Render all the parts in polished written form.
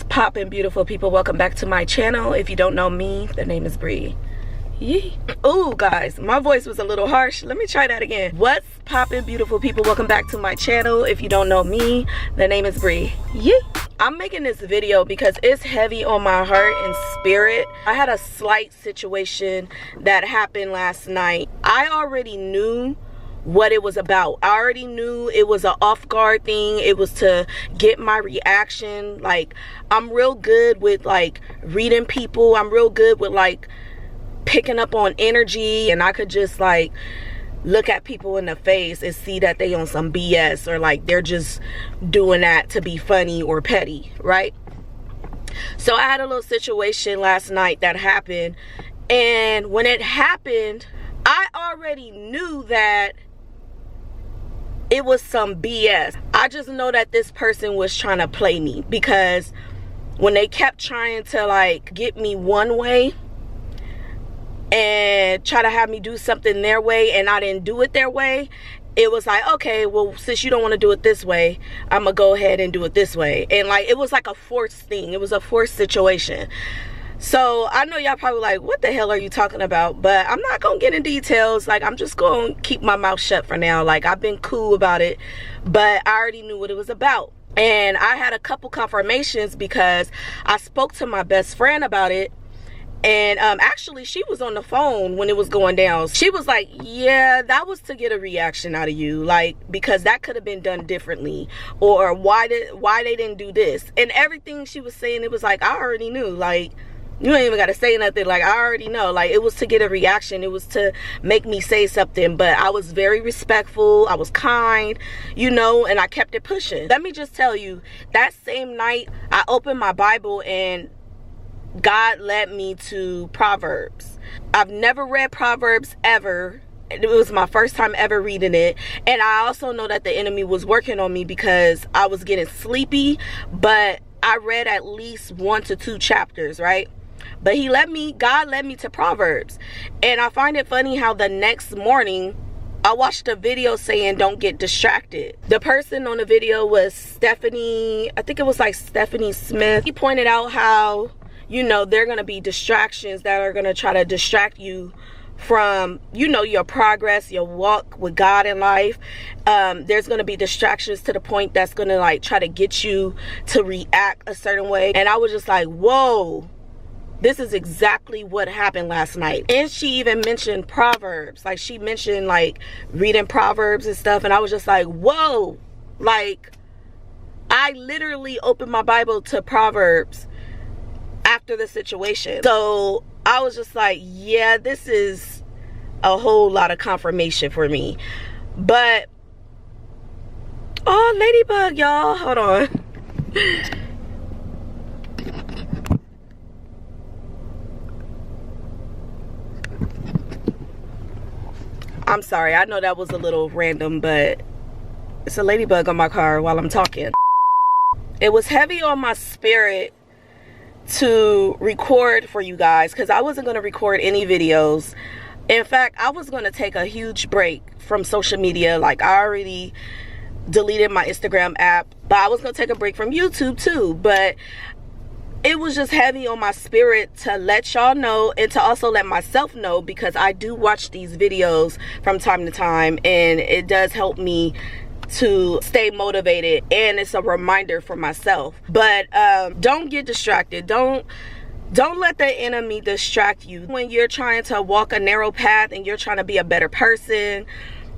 Poppin', beautiful people, welcome back to my channel. If you don't know me, the name is Bree. Oh guys, my voice was a little harsh. Let me try that again. What's poppin', beautiful people, welcome back to my channel. If you don't know me, the name is Bree. I'm making this video because it's heavy on my heart and spirit. I had a slight situation that happened last night. I already knew what it was about. I already knew it was an off-guard thing. It was to get my reaction. Like, I'm real good with like reading people. I'm real good with like picking up on energy, and I could just like look at people in the face and see that they on some BS, or like they're just doing that to be funny or petty, right? So I had a little situation last night that happened, and when it happened, I already knew that it was some BS. I just know that this person was trying to play me, because when they kept trying to like get me one way and try to have me do something their way, and I didn't do it their way, it was like, okay, well, since you don't want to do it this way, I'm gonna go ahead and do it this way. And like, it was like a forced thing. It was a forced situation. So I know y'all probably like, what the hell are you talking about? But I'm not gonna get in details. Like, I'm just gonna keep my mouth shut for now. Like, I've been cool about it, but I already knew what it was about. And I had a couple confirmations because I spoke to my best friend about it. And actually, she was on the phone when it was going down. She was like, yeah, that was to get a reaction out of you, like, because that could have been done differently, or why they didn't do this. And everything she was saying, it was like, I already knew. Like, you ain't even got to say nothing. Like, I already know. Like, it was to get a reaction. It was to make me say something. But I was very respectful. I was kind, you know, and I kept it pushing. Let me just tell you, that same night, I opened my Bible and God led me to Proverbs. I've never read Proverbs ever. It was my first time ever reading it. And I also know that the enemy was working on me because I was getting sleepy. But I read at least 1 to 2 chapters, right? But God led me to Proverbs. And I find it funny how the next morning I watched a video saying don't get distracted. The person on the video was Stephanie, I think it was like Stephanie Smith. He pointed out how, you know, there are going to be distractions that are going to try to distract you from, you know, your progress, your walk with God in life. There's going to be distractions to the point that's going to like try to get you to react a certain way. And I was just like, whoa, this is exactly what happened last night. And she even mentioned Proverbs. Like, she mentioned like reading Proverbs and stuff. And I was just like, whoa, like, I literally opened my Bible to Proverbs after the situation. So I was just like, yeah, this is a whole lot of confirmation for me. But, oh, ladybug, y'all, hold on. I'm sorry, I know that was a little random, but it's a ladybug on my car while I'm talking. It was heavy on my spirit to record for you guys because I wasn't going to record any videos. In fact, I was going to take a huge break from social media. Like, I already deleted my Instagram app, but I was going to take a break from YouTube too. But it was just heavy on my spirit to let y'all know, and to also let myself know, because I do watch these videos from time to time, and it does help me to stay motivated, and it's a reminder for myself. But don't get distracted. Don't let the enemy distract you when you're trying to walk a narrow path and you're trying to be a better person,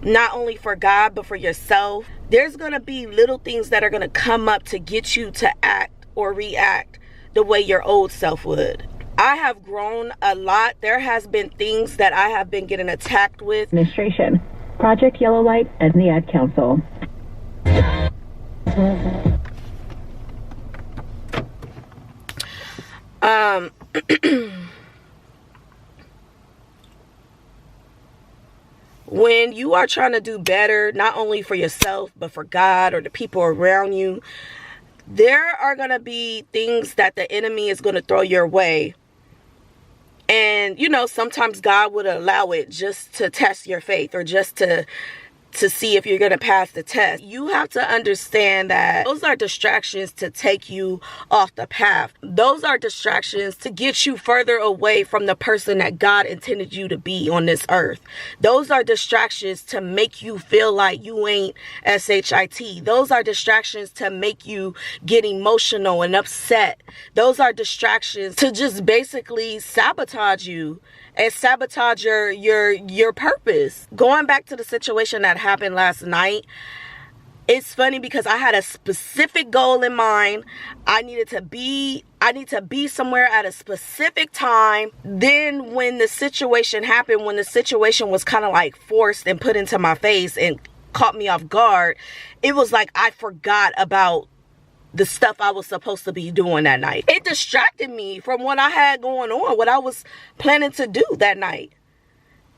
not only for God but for yourself. There's gonna be little things that are gonna come up to get you to act or react the way your old self would. I have grown a lot. There has been things that I have been getting attacked with. Administration, Project Yellow Light, and the Ad Council. When you are trying to do better, not only for yourself, but for God or the people around you, there are going to be things that the enemy is going to throw your way. And, you know, sometimes God would allow it just to test your faith, or just to to see if you're going to pass the test. You have to understand that those are distractions to take you off the path. Those are distractions to get you further away from the person that God intended you to be on this earth. Those are distractions to make you feel like you ain't SHIT. Those are distractions to make you get emotional and upset. Those are distractions to just basically sabotage you and sabotage your purpose. Going back to the situation that happened last night, it's funny because I had a specific goal in mind. I need to be somewhere at a specific time. Then when the situation happened, when the situation was kind of like forced and put into my face and caught me off guard, it was like I forgot about the stuff I was supposed to be doing that night. It distracted me from what I had going on, what I was planning to do that night.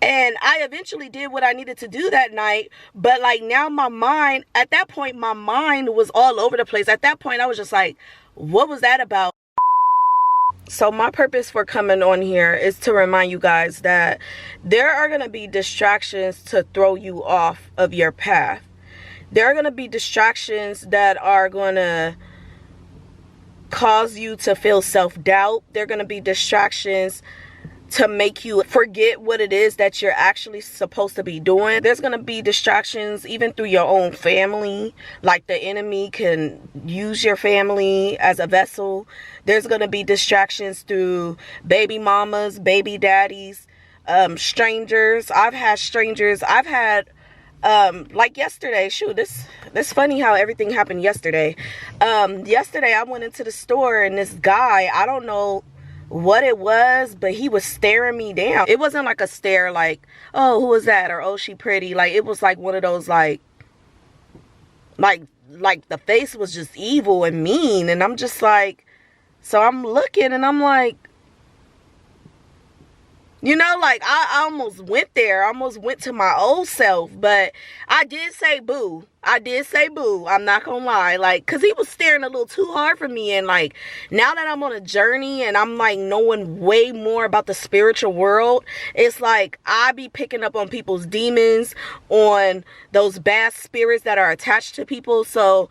And I eventually did what I needed to do that night. But like now my mind, at that point, my mind was all over the place. At that point, I was just like, what was that about? So my purpose for coming on here is to remind you guys that there are going to be distractions to throw you off of your path. There are going to be distractions that are going to cause you to feel self-doubt. There are going to be distractions to make you forget what it is that you're actually supposed to be doing. There's going to be distractions even through your own family. Like the enemy can use your family as a vessel. There's going to be distractions through baby mamas, baby daddies, strangers. I've had like yesterday, shoot, this funny how everything happened yesterday. Yesterday I went into the store and this guy, I don't know what it was, but he was staring me down. It wasn't like a stare like, oh, who is that? Or, oh, she pretty. Like, it was like one of those like the face was just evil and mean. And I'm just like, so I'm looking and I'm like, you know, like I almost went there. I almost went to my old self. But I did say boo. I'm not gonna lie. Like, because he was staring a little too hard for me. And like, now that I'm on a journey and I'm like knowing way more about the spiritual world, it's like I be picking up on people's demons, on those bad spirits that are attached to people. So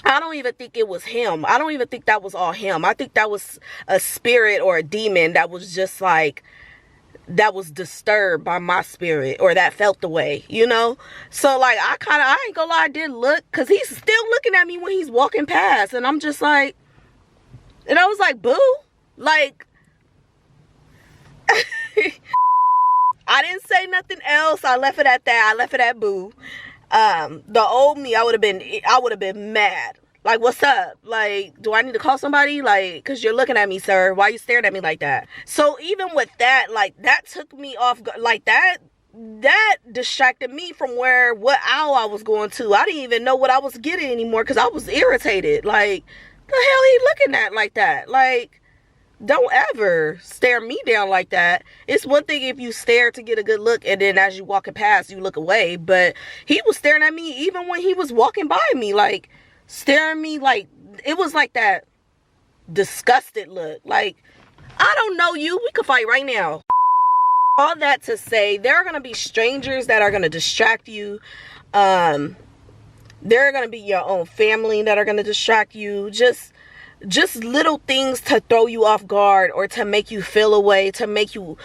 I don't even think it was him. I don't even think that was all him. I think that was a spirit or a demon that was just like, that was disturbed by my spirit, or that felt the way, you know? So like, I ain't gonna lie, I did look, because he's still looking at me when he's walking past. And I'm just like, and I was like, boo? Like, I didn't say nothing else. I left it at that. I left it at boo. The old me, I would have been mad. Like, what's up? Like, do I need to call somebody? Like, because you're looking at me, sir. Why are you staring at me like that? So even with that, like, that took me off. Like, that distracted me from what aisle I was going to. I didn't even know what I was getting anymore because I was irritated. Like, the hell he looking at like that? Like, don't ever stare me down like that. It's one thing if you stare to get a good look and then as you walking past, you look away. But he was staring at me even when he was walking by me, like, staring me like, it was like that disgusted look. Like, I don't know you. We could fight right now. All that to say, there are going to be strangers that are going to distract you. There are going to be your own family that are going to distract you. Just little things to throw you off guard or to make you feel away, to make you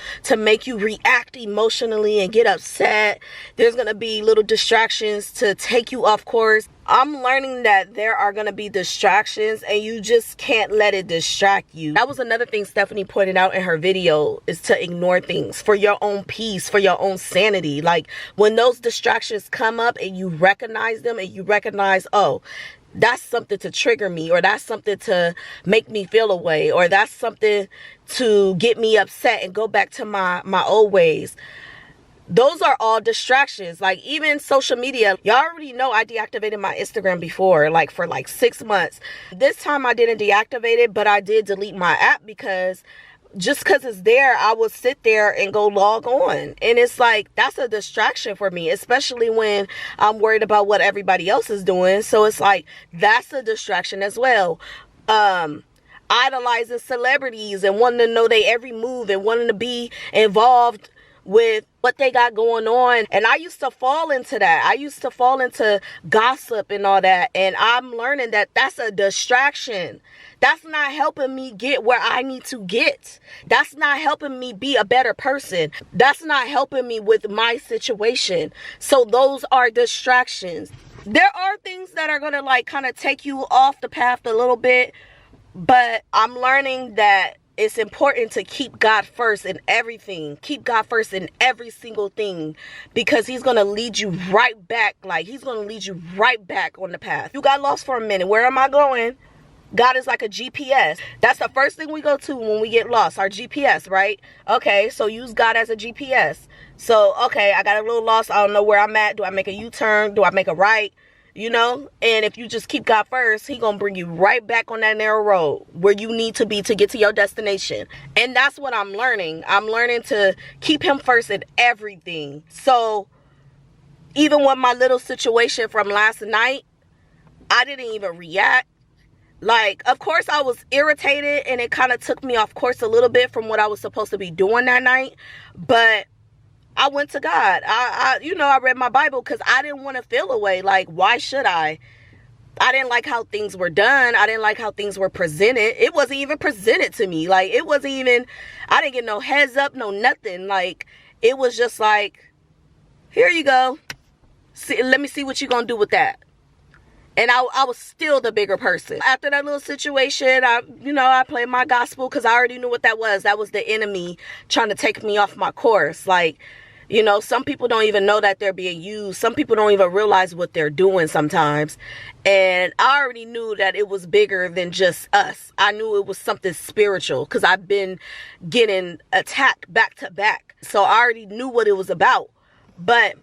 react emotionally and get upset. There's going to be little distractions to take you off course. I'm learning that there are going to be distractions and you just can't let it distract you. That was another thing Stephanie pointed out in her video, is to ignore things for your own peace, for your own sanity. Like, when those distractions come up and you recognize them and you recognize, oh, that's something to trigger me, or that's something to make me feel a way, or that's something to get me upset and go back to my old ways. Those are all distractions. Like, even social media, y'all already know I deactivated my Instagram before, like for like 6 months. This time I didn't deactivate it, but I did delete my app because just because it's there, I will sit there and go log on. And it's like, that's a distraction for me, especially when I'm worried about what everybody else is doing. So it's like, that's a distraction as well. Idolizing celebrities and wanting to know their every move and wanting to be involved with what they got going on. And I used to fall into that. I used to fall into gossip and all that. And I'm learning that that's a distraction. That's not helping me get where I need to get. That's not helping me be a better person. That's not helping me with my situation. So those are distractions. There are things that are going to like kind of take you off the path a little bit, but I'm learning that it's important to keep God first in everything. Keep God first in every single thing, because he's going to lead you right back. Like, he's going to lead you right back on the path. You got lost for a minute. Where am I going? God is like a GPS. That's the first thing we go to when we get lost, our GPS, right? Okay, so use God as a GPS. So, okay, I got a little lost. I don't know where I'm at. Do I make a U-turn? Do I make a right? You know, and if you just keep God first, he gonna bring you right back on that narrow road where you need to be to get to your destination. And that's what I'm learning. I'm learning to keep him first in everything. So even with my little situation from last night, I didn't even react. Like, of course I was irritated, and it kind of took me off course a little bit from what I was supposed to be doing that night. But I went to God. I read my Bible because I didn't want to feel away. Like, why should I? I didn't like how things were done. I didn't like how things were presented. It wasn't even presented to me. Like, it wasn't even, I didn't get no heads up, no nothing. Like, it was just like, here you go. See, let me see what you're going to do with that. And I was still the bigger person. After that little situation, I played my gospel because I already knew what that was. That was the enemy trying to take me off my course. Like, some people don't even know that they're being used. Some people don't even realize what they're doing sometimes. And I already knew that it was bigger than just us. I knew it was something spiritual because I've been getting attacked back to back. So I already knew what it was about. But,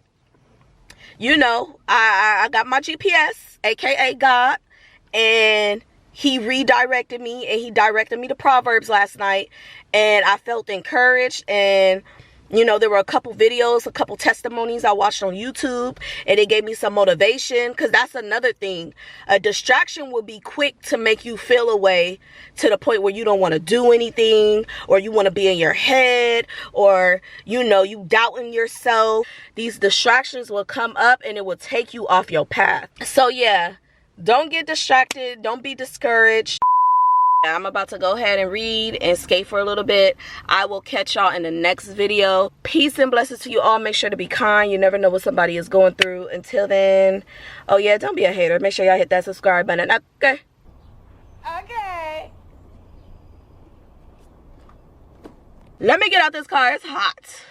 I got my GPS, aka God, and he redirected me, and he directed me to Proverbs last night, and I felt encouraged. And there were a couple videos, a couple testimonies I watched on YouTube, and it gave me some motivation, because that's another thing. A distraction will be quick to make you feel away to the point where you don't want to do anything, or you want to be in your head, or, you doubting yourself. These distractions will come up and it will take you off your path. So yeah, don't get distracted. Don't be discouraged. I'm about to go ahead and read and skate for a little bit. I will catch y'all in the next video. Peace and blessings to you all. Make sure to be kind. You never know what somebody is going through. Until then, oh yeah, don't be a hater. Make sure y'all hit that subscribe button. Okay. Let me get out this car. It's hot.